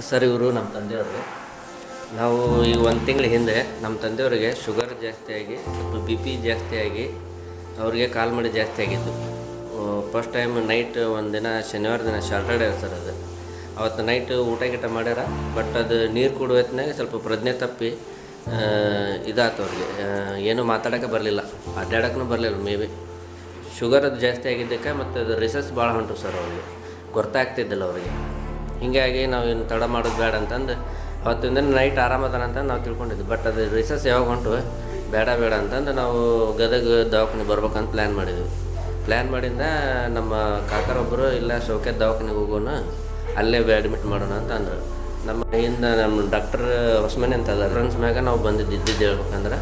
Sir, ಇವರು ನಮ್ಮ ತಂದೆಯವರು. ನಾವು ಈಗ ಒಂದು ತಿಂಗಳ ಹಿಂದೆ ನಮ್ಮ ತಂದೆಯವರಿಗೆ ಶುಗರ್ ಜಾಸ್ತಿಯಾಗಿ ಸ್ವಲ್ಪ ಬಿ ಪಿ ಜಾಸ್ತಿಯಾಗಿ ಅವ್ರಿಗೆ ಕಾಲು ಮಡಿ ಜಾಸ್ತಿ ಆಗಿತ್ತು. ಫಸ್ಟ್ ಟೈಮ್ ನೈಟ್ ಒಂದಿನ ಶನಿವಾರ ದಿನ ಶಾರ್ಟರ್ಡೇ ಸರ್ ಅದು. ಅವತ್ತು ನೈಟ್ ಊಟ ಗೀಟ ಮಾಡ್ಯಾರ. ಬಟ್ ಅದು ನೀರು ಕುಡಿಯೋ ಹೊತ್ತಿನಾಗ ಸ್ವಲ್ಪ ಪ್ರಜ್ಞೆ ತಪ್ಪಿ ಇದಾಯ್ತು ಅವ್ರಿಗೆ. ಏನೂ ಮಾತಾಡೋಕೆ ಬರಲಿಲ್ಲ, ಅಡ್ಡಾಡೋಕ್ಕೂ ಬರಲಿಲ್ಲ. ಮೇ ಬಿ ಶುಗರ್ ಅದು ಜಾಸ್ತಿ ಆಗಿದ್ದಕ್ಕೆ ಮತ್ತು ಅದು ರಿಸಸ್ ಭಾಳ ಹೊಂಟು ಸರ್ ಅವ್ರಿಗೆ, ಗೊತ್ತಾಗ್ತಿದ್ದಿಲ್ಲ ಅವರಿಗೆ. ಹೀಗಾಗಿ ನಾವು ಏನು ತಡ ಮಾಡೋದು ಬೇಡ ಅಂತಂದು ಅವತ್ತಿಂದ ನೈಟ್ ಆರಾಮದಾನ ಅಂತ ನಾವು ತಿಳ್ಕೊಂಡಿದ್ವಿ. ಬಟ್ ಅದು ರಿಸಸ್ ಯಾವಾಗ ಹೊಂಟು ಬೇಡ ಅಂತಂದು ನಾವು ಗದಗ ದವಾಖಾನೆ ಬರ್ಬೇಕಂತ ಪ್ಲ್ಯಾನ್ ಮಾಡಿದ್ವಿ. ಪ್ಲ್ಯಾನ್ ಮಾಡಿಂದ ನಮ್ಮ ಕಾಕರೊಬ್ಬರು ಇಲ್ಲ ಶೌಕ್ಯದ ದವಾಖಾನೆಗೆ ಹೋಗೋಣ, ಅಲ್ಲೇ ಅಡ್ಮಿಟ್ ಮಾಡೋಣ ಅಂತ ಅಂದರು. ನಮ್ಮ ಡಾಕ್ಟರ್ ಹೊಸಮನೆ ಅಂತ ಅದ ಫ್ರೆಂಡ್ಸ್ ಮ್ಯಾಗ ನಾವು ಇದ್ದಿದ್ದು ಹೇಳ್ಬೇಕಂದ್ರೆ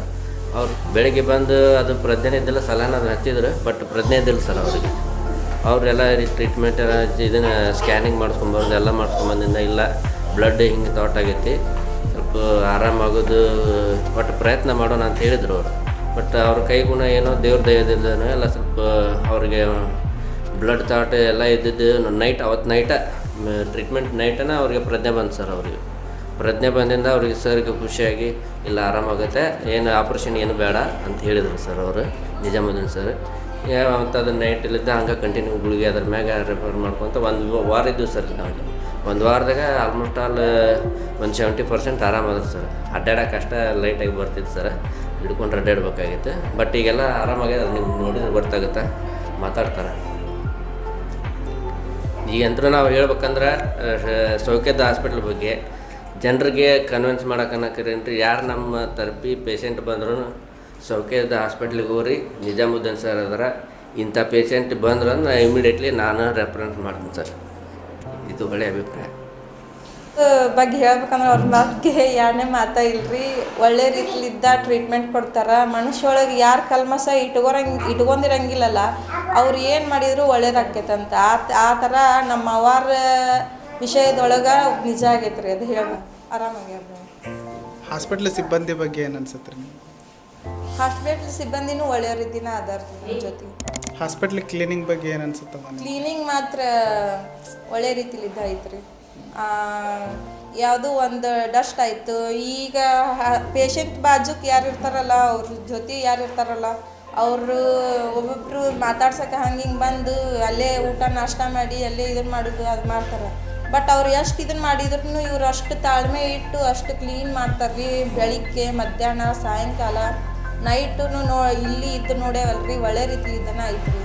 ಅವ್ರು ಬೆಳಗ್ಗೆ ಬಂದು ಅದು ಪ್ರಜ್ಞೆ ಇದ್ದಿಲ್ಲ, ಸಲಹೆ ಅದನ್ನು ಹಚ್ಚಿದ್ರು. ಬಟ್ ಪ್ರಜ್ಞೆ ಇದ್ದಿಲ್ಲ ಸರ್ ಅವರಿಗೆ. ಅವರೆಲ್ಲ ಟ್ರೀಟ್ಮೆಂಟ್ ಇದನ್ನು ಸ್ಕ್ಯಾನಿಂಗ್ ಮಾಡಿಸ್ಕೊಂಬಂದು ಎಲ್ಲ ಮಾಡಿಸ್ಕೊಂಬಂದಿಂದ ಇಲ್ಲ ಬ್ಲಡ್ ಹಿಂಗೆ ಥಾಟ್ ಆಗೈತಿ, ಸ್ವಲ್ಪ ಆರಾಮಾಗೋದು ಒಟ್ಟು ಪ್ರಯತ್ನ ಮಾಡೋಣ ಅಂತ ಹೇಳಿದರು ಅವರು. ಬಟ್ ಅವ್ರ ಕೈಗುಣ ಏನೋ ದೇವ್ರ ದಯದಿಲ್ಲನೋ ಎಲ್ಲ ಸ್ವಲ್ಪ ಅವ್ರಿಗೆ ಬ್ಲಡ್ ಥಾಟ್ ಎಲ್ಲ ಇದ್ದಿದ್ದು ಅವತ್ತು ನೈಟ ಟ್ರೀಟ್ಮೆಂಟ್ ನೈಟನ ಅವ್ರಿಗೆ ಪ್ರಜ್ಞೆ ಬಂತು ಸರ್. ಅವರಿಗೆ ಪ್ರಜ್ಞೆ ಬಂದಿಂದ ಅವ್ರಿಗೆ ಸರ್ಗೆ ಖುಷಿಯಾಗಿ ಇಲ್ಲ ಆರಾಮಾಗುತ್ತೆ, ಏನು ಆಪ್ರೇಷನ್ ಏನು ಬೇಡ ಅಂತ ಹೇಳಿದರು ಸರ್ ಅವರು, ನಿಜಾಮುದ್ದೀನ್ ಸರ್. ಮತ್ತು ಅದನ್ನು ನೈಟಲ್ಲಿದ್ದ ಹಂಗೆ ಕಂಟಿನ್ಯೂ ಗುಳಿಗೆ ಅದ್ರ ಮ್ಯಾಗ ರೆಫರ್ ಮಾಡ್ಕೊತ ಒಂದು ವಾರ ಇದ್ದವು ಸರ್. ನಾವು ಒಂದು ವಾರದಾಗ ಆಲ್ಮೋಸ್ಟ್ ಒಂದು 70% ಆರಾಮಾದ್ರೆ ಸರ್. ಅಡ್ಡಾಡೋಕೆ ಅಷ್ಟೇ ಲೈಟಾಗಿ ಬರ್ತಿತ್ತು ಸರ್, ಹಿಡ್ಕೊಂಡು ಅಡ್ಡಾಡ್ಬೇಕಾಗಿತ್ತು. ಬಟ್ ಈಗೆಲ್ಲ ಆರಾಮಾಗ್ಯದ, ನೀವು ನೋಡಿದ್ರೆ ಗೊತ್ತಾಗುತ್ತೆ, ಮಾತಾಡ್ತಾರೆ. ಈಗಂತೂ ನಾವು ಹೇಳ್ಬೇಕಂದ್ರೆ ಸೌಖ್ಯದ ಹಾಸ್ಪಿಟ್ಲ್ ಬಗ್ಗೆ ಜನರಿಗೆ ಕನ್ವಿನ್ಸ್ ಮಾಡೋಕನ್ನಕ್ರಿ ಯಾರು ನಮ್ಮ ತರಪಿ ಪೇಷೆಂಟ್ ಬಂದ್ರೂ ಸೌಖ್ಯದ ಹಾಸ್ಪಿಟ್ಲಿಗೆ ಹೋಗ್ರಿ, ನಿಜಾಮುದ್ದೀನ್ ಸರ್ ಅದರ ಇಂಥ ಪೇಷೆಂಟ್ ಬಂದ್ರೆ ಇಮಿಡಿಯೇಟ್ಲಿ ನಾನು ರೆಫರೆನ್ಸ್ ಮಾಡ್ತೀನಿ ಸರ್. ಇದು ಒಳ್ಳೆಯ ಅಭಿಪ್ರಾಯ ಬಗ್ಗೆ ಹೇಳ್ಬೇಕಂದ್ರೆ ಅವ್ರ ಬಗ್ಗೆ ಯಾರನ್ನೇ ಮಾತಾ ಇಲ್ರಿ. ಒಳ್ಳೆ ರೀತಿಲಿದ್ದ ಟ್ರೀಟ್ಮೆಂಟ್ ಕೊಡ್ತಾರೆ. ಮನುಷ್ಯೊಳಗೆ ಯಾರು ಕಲ್ಮಸ ಇಟ್ಕೊಂಡಿರಂಗಿಲ್ಲಲ್ಲ, ಅವ್ರು ಏನು ಮಾಡಿದ್ರು ಒಳ್ಳೇದಾಕೈತಂತ. ಆ ಥರ ನಮ್ಮ ಅವರ ವಿಷಯದೊಳಗೆ ನಿಜ ಆಗೈತೆ ರೀ. ಅದು ಹೇಳ ಆರಾಮಾಗ್ಯಾರ. ಹಾಸ್ಪಿಟ್ಲ್ ಸಿಬ್ಬಂದಿ ಬಗ್ಗೆ ಏನು ಅನ್ಸುತ್ತೆ ರೀ? ಹಾಸ್ಪಿಟ್ಲ್ ಸಿಬ್ಬಂದಿನೂ ಒಳ್ಳೆಯ ರೀತಿನ ಅದಾರ ಜೊತೆಗೆ. ಹಾಸ್ಪಿಟ್ಲ್ ಕ್ಲೀನಿಂಗ್ ಬಗ್ಗೆ ಏನು ಅನ್ಸುತ್ತೆ? ಕ್ಲೀನಿಂಗ್ ಮಾತ್ರ ಒಳ್ಳೆ ರೀತಿಲಿದ್ದ ಐತ್ರಿ. ಯಾವುದೋ ಒಂದು ಡಸ್ಟ್ ಆಯಿತು, ಈಗ ಪೇಷಂಟ್ ಬಾಜುಕ್ ಯಾರು ಇರ್ತಾರಲ್ಲ, ಅವ್ರ ಜೊತೆ ಯಾರು ಇರ್ತಾರಲ್ಲ, ಅವರು ಒಬ್ಬೊಬ್ಬರು ಮಾತಾಡ್ಸೋಕೆ ಹಿಂಗೆ ಬಂದು ಅಲ್ಲೇ ಊಟ ನಾಷ್ಟ ಮಾಡಿ ಅಲ್ಲೇ ಇದನ್ನು ಮಾಡೋದು ಅದು ಮಾಡ್ತಾರೆ. ಬಟ್ ಅವ್ರು ಎಷ್ಟು ಇದನ್ನು ಮಾಡಿದ್ರು ಇವ್ರು ಅಷ್ಟು ತಾಳ್ಮೆ ಇಟ್ಟು ಅಷ್ಟು ಕ್ಲೀನ್ ಮಾಡ್ತಾರೆ ರೀ. ಬೆಳಿಗ್ಗೆ ಮಧ್ಯಾಹ್ನ ಸಾಯಂಕಾಲ ನೈಟು ಇಲ್ಲಿ ಇದ್ದು ನೋಡೇವಲ್ರಿ, ಒಳ್ಳೆ ರೀತಿ ಇದನ್ನ ಐತ್ರಿ.